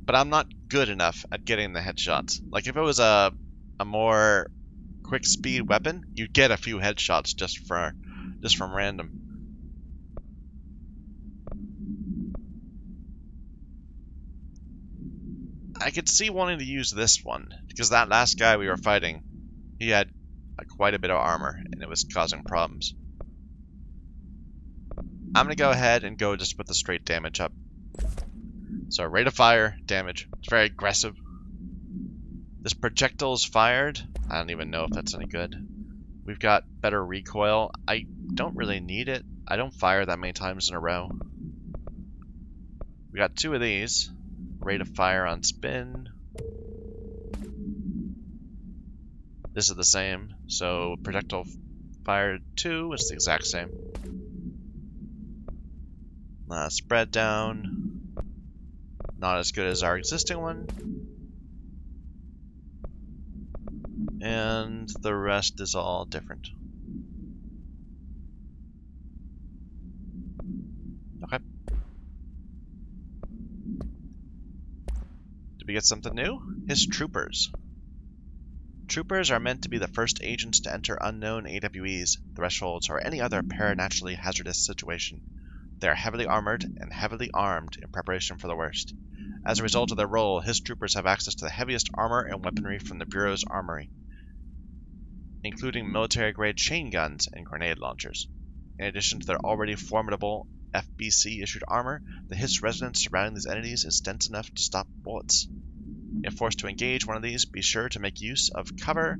But I'm not good enough at getting the headshots. Like if it was a more quick speed weapon, you'd get a few headshots just from random. I could see wanting to use this one, because that last guy we were fighting, he had quite a bit of armor, and it was causing problems. I'm going to go ahead and go just with the straight damage up. So rate of fire, damage. It's very aggressive. This projectile is fired. I don't even know if that's any good. We've got better recoil. I don't really need it. I don't fire that many times in a row. We got 2 of these. Rate of fire on spin. This is the same. So projectile fire 2 is the exact same. Spread down. Not as good as our existing one. And the rest is all different. Okay. Did we get something new? His troopers. Troopers are meant to be the first agents to enter unknown AWEs, thresholds, or any other paranaturally hazardous situation. They are heavily armored and heavily armed in preparation for the worst. As a result of their role, his troopers have access to the heaviest armor and weaponry from the Bureau's armory, including military-grade chain guns and grenade launchers. In addition to their already formidable FBC-issued armor, the HISS resonance surrounding these entities is dense enough to stop bullets. If forced to engage one of these, be sure to make use of cover.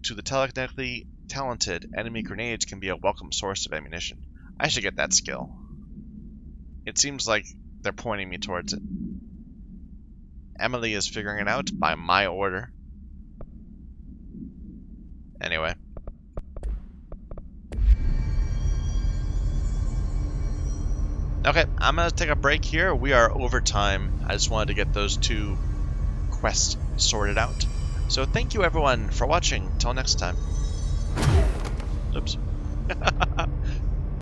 To the telekinetically talented, enemy grenades can be a welcome source of ammunition. I should get that skill. It seems like they're pointing me towards it. Emily is figuring it out by my order. Anyway. Okay, I'm going to take a break here. We are over time. I just wanted to get those 2 quests sorted out. So thank you everyone for watching. Till next time. Oops.